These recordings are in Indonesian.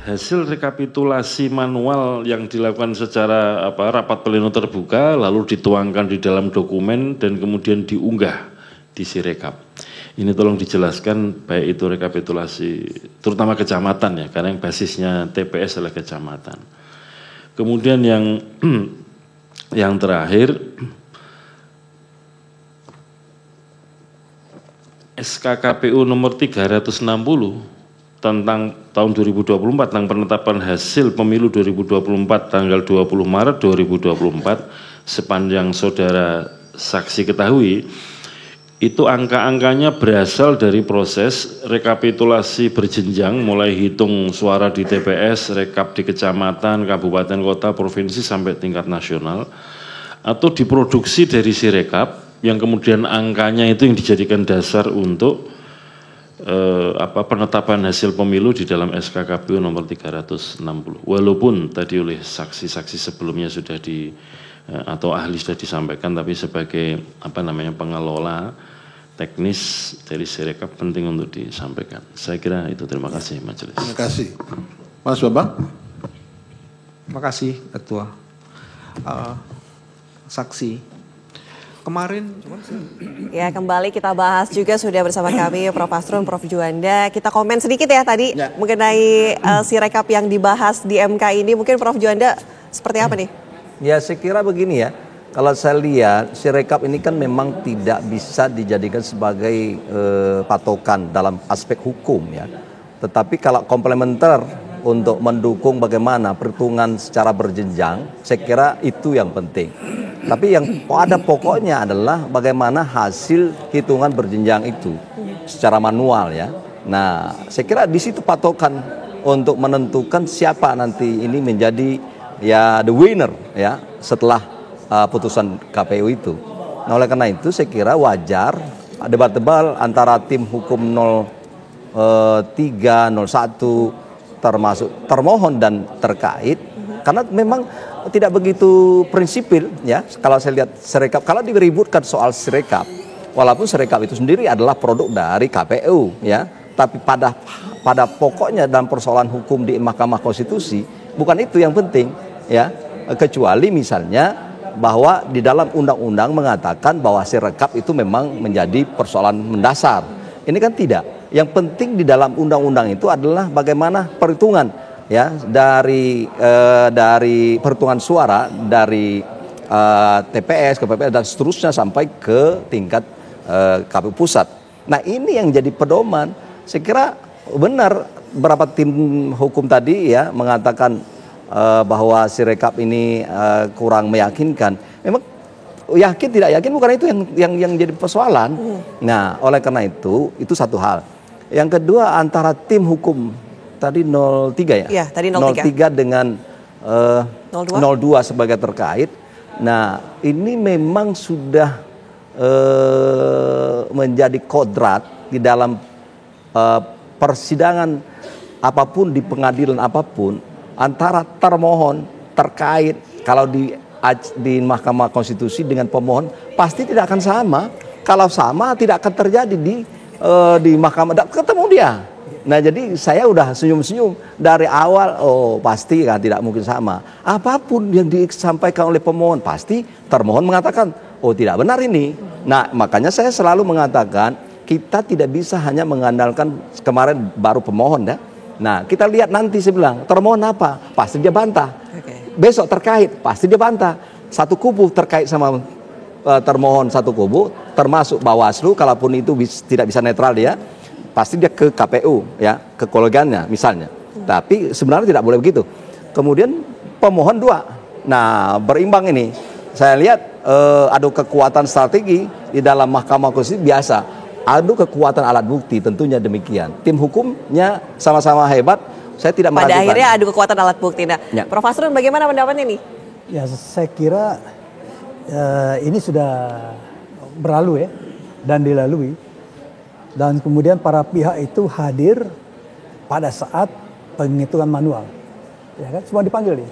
hasil rekapitulasi manual yang dilakukan secara rapat pleno terbuka lalu dituangkan di dalam dokumen dan kemudian diunggah di Sirekap. Ini tolong dijelaskan baik itu rekapitulasi terutama kecamatan ya, karena yang basisnya TPS adalah kecamatan. Kemudian yang terakhir, SKKPU nomor 360 tentang tahun 2024 tentang penetapan hasil pemilu 2024 tanggal 20 Maret 2024 sepanjang saudara saksi ketahui itu angka-angkanya berasal dari proses rekapitulasi berjenjang mulai hitung suara di TPS, rekap di kecamatan, kabupaten, kota, provinsi sampai tingkat nasional atau diproduksi dari Sirekap yang kemudian angkanya itu yang dijadikan dasar untuk penetapan hasil pemilu di dalam SKKPU nomor 360. Walaupun tadi oleh saksi-saksi sebelumnya sudah atau ahli sudah disampaikan, tapi sebagai pengelola teknis dari Sirekap penting untuk disampaikan. Saya kira itu. Terima kasih Majelis. Terima kasih. Mas Bambang. Terima kasih Ketua. Saksi. Kemarin ya kembali kita bahas juga sudah bersama kami Prof. Asrun, Prof. Juanda. Kita komen sedikit ya tadi mengenai Sirekap yang dibahas di MK ini. Mungkin Prof. Juanda seperti apa nih? Ya saya kira begini ya. Kalau saya lihat Sirekap ini kan memang tidak bisa dijadikan sebagai patokan dalam aspek hukum ya. Tetapi kalau komplementer untuk mendukung bagaimana perhitungan secara berjenjang, saya kira itu yang penting. Tapi yang ada pokoknya adalah bagaimana hasil hitungan berjenjang itu secara manual ya. Nah, saya kira di situ patokan untuk menentukan siapa nanti ini menjadi ya the winner ya setelah putusan KPU itu. Nah, oleh karena itu saya kira wajar debat tebal antara tim hukum 03, 01 termasuk termohon dan terkait karena memang tidak begitu prinsipil ya. Kalau saya lihat Sirekap, kalau diributkan soal Sirekap, walaupun Sirekap itu sendiri adalah produk dari KPU ya, tapi pada pokoknya dalam persoalan hukum di Mahkamah Konstitusi bukan itu yang penting ya, kecuali misalnya bahwa di dalam undang-undang mengatakan bahwa Sirekap itu memang menjadi persoalan mendasar. Ini kan tidak. Yang penting di dalam undang-undang itu adalah bagaimana perhitungan ya dari perhitungan suara dari TPS ke PPS dan seterusnya sampai ke tingkat KPU pusat. Nah ini yang jadi pedoman. Saya kira benar beberapa tim hukum tadi ya mengatakan bahwa Sirekap ini kurang meyakinkan. Memang yakin tidak yakin bukan itu yang jadi persoalan. Nah oleh karena itu satu hal. Yang kedua antara tim hukum tadi 03 ya? Iya, tadi 03. 03 dengan 02 sebagai terkait. Nah, ini memang sudah menjadi kodrat di dalam persidangan apapun di pengadilan apapun antara termohon terkait kalau di Mahkamah Konstitusi dengan pemohon pasti tidak akan sama. Kalau sama tidak akan terjadi di Mahkamah ketemu dia. Nah jadi saya udah senyum-senyum dari awal, pasti kan tidak mungkin sama. Apapun yang disampaikan oleh pemohon pasti termohon mengatakan, tidak benar ini. Nah makanya saya selalu mengatakan kita tidak bisa hanya mengandalkan kemarin baru pemohon ya. Nah kita lihat nanti saya bilang termohon apa? Pasti dia bantah. Besok terkait pasti dia bantah. Satu kubu terkait sama termohon satu kubu, termasuk Bawaslu, kalaupun itu tidak bisa netral dia, pasti dia ke KPU ya, ke kolegannya misalnya. Tapi sebenarnya tidak boleh begitu. Kemudian pemohon dua, nah berimbang ini. Saya lihat adu kekuatan strategi di dalam Mahkamah Konstitusi biasa, adu kekuatan alat bukti tentunya demikian. Tim hukumnya sama-sama hebat, saya tidak meragukan. Pada akhirnya adu kekuatan alat bukti. Nah, ya. Prof. Asrun bagaimana pendapatnya nih? Ya saya kira ini sudah berlalu ya dan dilalui dan kemudian para pihak itu hadir pada saat penghitungan manual ya kan semua dipanggil nih.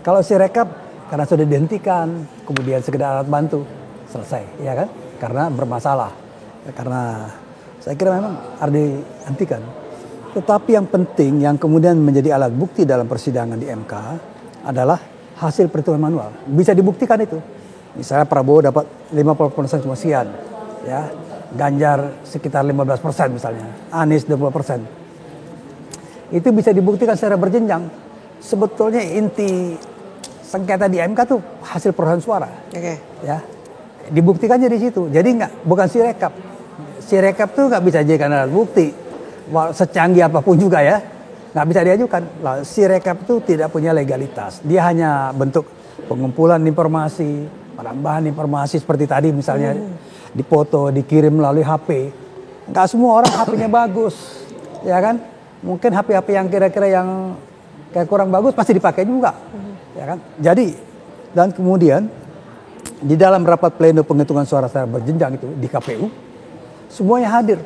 Kalau Sirekap karena sudah dihentikan kemudian sekedar alat bantu selesai ya kan karena bermasalah ya, karena saya kira memang harus dihentikan Tetapi yang penting yang kemudian menjadi alat bukti dalam persidangan di MK adalah hasil perhitungan manual. Bisa dibuktikan itu. Misalnya Prabowo dapat 50% sekian, ya. Ganjar sekitar 15% misalnya, Anies 20%. Itu bisa dibuktikan secara berjenjang. Sebetulnya inti sengketa di MK tuh hasil perolehan suara. Oke. Ya. Dibuktikannya di situ. Jadi bukan sirekap. Sirekap tuh nggak bisa dijadikan alat bukti. Secanggih apapun juga ya, nggak bisa diajukan. Sirekap itu tidak punya legalitas. Dia hanya bentuk pengumpulan informasi, penambahan informasi seperti tadi misalnya dipoto, dikirim melalui HP. Nggak semua orang HP-nya bagus, ya kan? Mungkin HP-HP yang kira-kira yang kayak kurang bagus pasti dipakai juga, ya kan? Jadi dan kemudian di dalam rapat pleno penghitungan suara secara berjenjang itu di KPU semuanya hadir.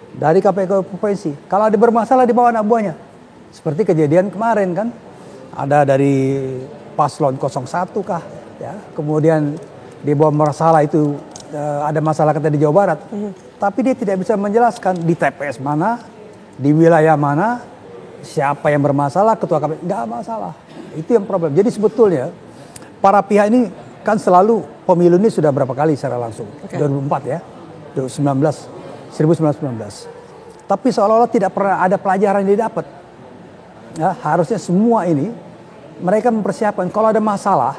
Dari KPU provinsi. Kalau ada bermasalah dibawa anak buahnya. Seperti kejadian kemarin kan. Ada dari paslon 01 kah. Ya. Kemudian dibawa masalah itu ada masalah kata di Jawa Barat. Tapi dia tidak bisa menjelaskan di TPS mana, di wilayah mana, siapa yang bermasalah, ketua KPU. Nggak masalah. Itu yang problem. Jadi sebetulnya para pihak ini kan selalu pemilu ini sudah berapa kali secara langsung. 2004 ya. 1919. Tapi seolah-olah tidak pernah ada pelajaran yang didapat. Ya, harusnya semua ini mereka mempersiapkan kalau ada masalah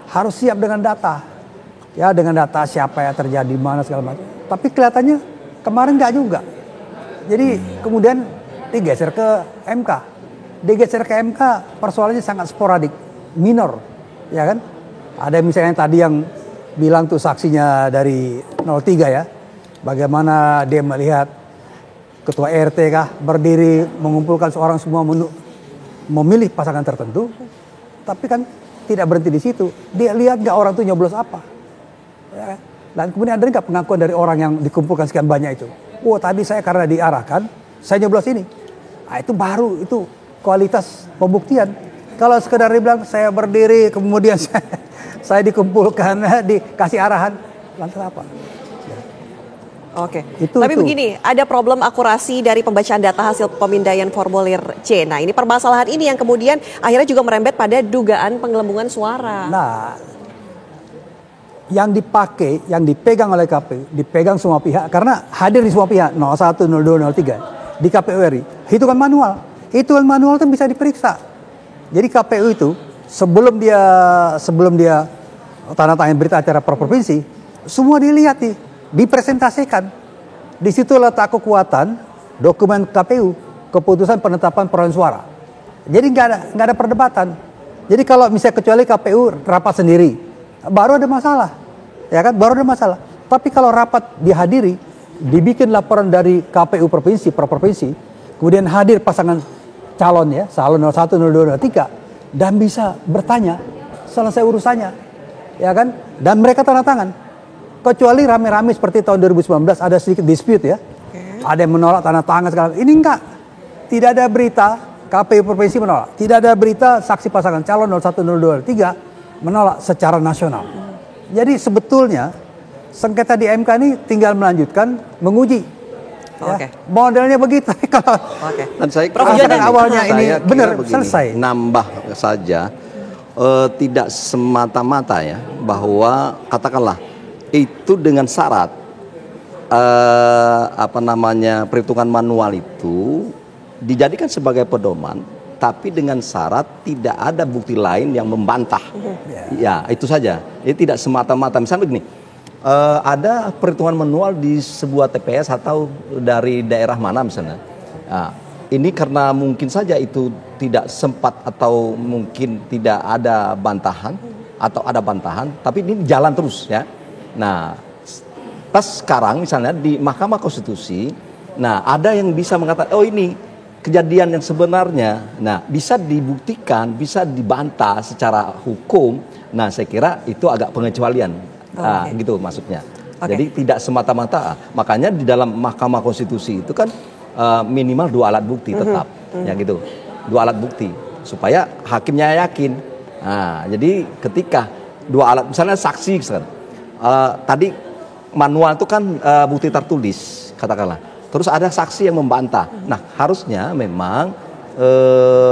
harus siap dengan data. Ya, dengan data siapa yang terjadi di mana segala macam. Tapi kelihatannya kemarin nggak juga. Jadi kemudian digeser ke MK. Digeser ke MK persoalannya sangat sporadik, minor, ya kan? Ada misalnya tadi yang bilang tuh saksinya dari 03 ya. Bagaimana dia melihat ketua RT kah berdiri mengumpulkan seorang semua memilih pasangan tertentu. Tapi kan tidak berhenti di situ. Dia lihat nggak orang itu nyoblos apa. Ya. Dan kemudian ada nggak pengakuan dari orang yang dikumpulkan sekian banyak itu. Oh tadi saya karena diarahkan, saya nyoblos ini. Nah, itu baru, itu kualitas pembuktian. Kalau sekedar dibilang saya berdiri kemudian saya dikumpulkan, dikasih arahan, lantas apa? Oke, tapi begini, ada problem akurasi dari pembacaan data hasil pemindaian formulir C. Nah, ini permasalahan ini yang kemudian akhirnya juga merembet pada dugaan penggelembungan suara. Nah, yang dipakai, yang dipegang oleh KPU, dipegang semua pihak, karena hadir di semua pihak, 01, 02, 03, di KPU RI, hitungan manual. Hitungan manual itu bisa diperiksa. Jadi KPU itu, sebelum dia tanda tangan berita acara per provinsi, semua dilihat nih. Dipresentasikan. Di situ letak kekuatan dokumen KPU, keputusan penetapan perolehan suara. Jadi nggak ada perdebatan. Jadi kalau misalnya kecuali KPU rapat sendiri, baru ada masalah, ya kan? Baru ada masalah. Tapi kalau rapat dihadiri, dibikin laporan dari KPU provinsi per provinsi, kemudian hadir pasangan calon ya, calon 01, 02, 03, dan bisa bertanya, selesai urusannya, ya kan? Dan mereka tanda tangan. Kecuali rame-rame seperti tahun 2019 ada sedikit dispute ya. Ada yang menolak tanda tangan segala. Ini enggak. Tidak ada berita KPU provinsi menolak. Tidak ada berita saksi pasangan calon 01, 02, 03 menolak secara nasional. Jadi sebetulnya sengketa di MK ini tinggal melanjutkan menguji. Ya. Modelnya begitu. Kalau dan saya awalnya ini benar selesai. Nambah saja tidak semata-mata ya bahwa katakanlah itu dengan syarat perhitungan manual itu dijadikan sebagai pedoman, tapi dengan syarat tidak ada bukti lain yang membantah. Ya itu saja. Jadi tidak semata-mata. Misalnya begini, ada perhitungan manual di sebuah TPS atau dari daerah mana misalnya. Nah, ini karena mungkin saja itu tidak sempat atau mungkin tidak ada bantahan atau ada bantahan, tapi ini jalan terus ya. Nah, pas sekarang misalnya di Mahkamah Konstitusi, nah ada yang bisa mengatakan, oh ini kejadian yang sebenarnya, nah bisa dibuktikan, bisa dibantah secara hukum. Nah, saya kira itu agak pengecualian, gitu maksudnya. Jadi tidak semata-mata, makanya di dalam Mahkamah Konstitusi itu kan minimal 2 alat bukti tetap, ya gitu, 2 alat bukti supaya hakimnya yakin. Nah, jadi ketika 2 alat, misalnya saksi, tadi manual itu kan bukti tertulis katakanlah. terus ada saksi yang membantah. Nah, harusnya memang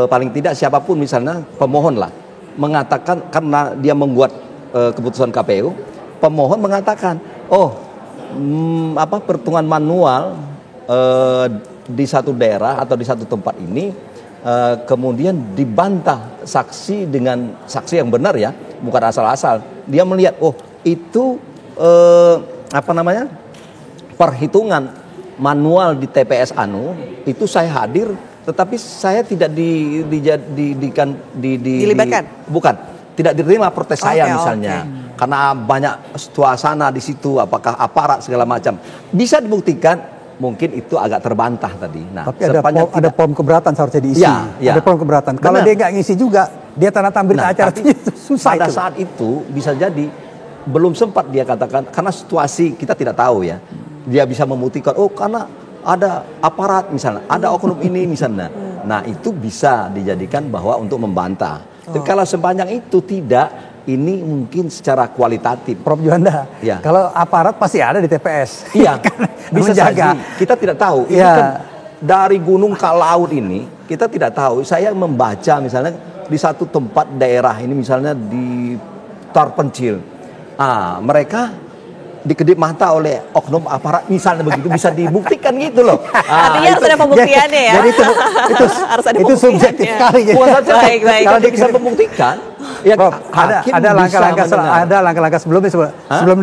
paling tidak siapapun misalnya pemohon lah mengatakan, karena dia membuat keputusan KPU, pemohon mengatakan, perhitungan manual di satu daerah atau di satu tempat ini kemudian dibantah saksi dengan saksi yang benar ya, bukan asal-asal. Dia melihat, itu perhitungan manual di TPS itu saya hadir, tetapi saya tidak dilibatkan. Bukan, tidak diterima protes saya misalnya. Karena banyak suasana di situ, apakah aparat segala macam. Bisa dibuktikan, mungkin itu agak terbantah tadi. Nah, tapi ada form keberatan seharusnya diisi. Ya. Ada form keberatan. Kalau dia nggak ngisi juga, dia tanda tangan berita acara itu susah. Pada saat itu bisa jadi belum sempat dia katakan, karena situasi kita tidak tahu ya. Dia bisa membuktikan, karena ada aparat misalnya, ada oknum ini misalnya. Nah, itu bisa dijadikan bahwa untuk membantah. Tapi kalau sepanjang itu tidak, ini mungkin secara kualitatif. Prof Juanda, kalau aparat pasti ada di TPS. Iya, bisa jadi. Kita tidak tahu. Ini kan dari gunung ke laut ini, kita tidak tahu. Saya membaca misalnya di satu tempat daerah ini misalnya di terpencil. Mereka dikedip mata oleh oknum aparat misalnya begitu, bisa dibuktikan gitu loh. Artinya harus ada pembuktiannya ya. Jadi harus ada itu subjektif sekali. Baik. Kalau dia bisa membuktikan, ya Prof, ada langkah-langkah sebelum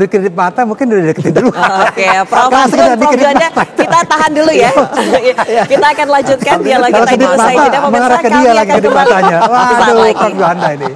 dikedip mata, mungkin udah dikedip dulu. Oke, Prof Juanda, kita tahan dulu ya. Kita akan lanjutkan dialog kita ini usai jeda pemirsa. Kami akan kembali. Waduh, Prof Juanda ini.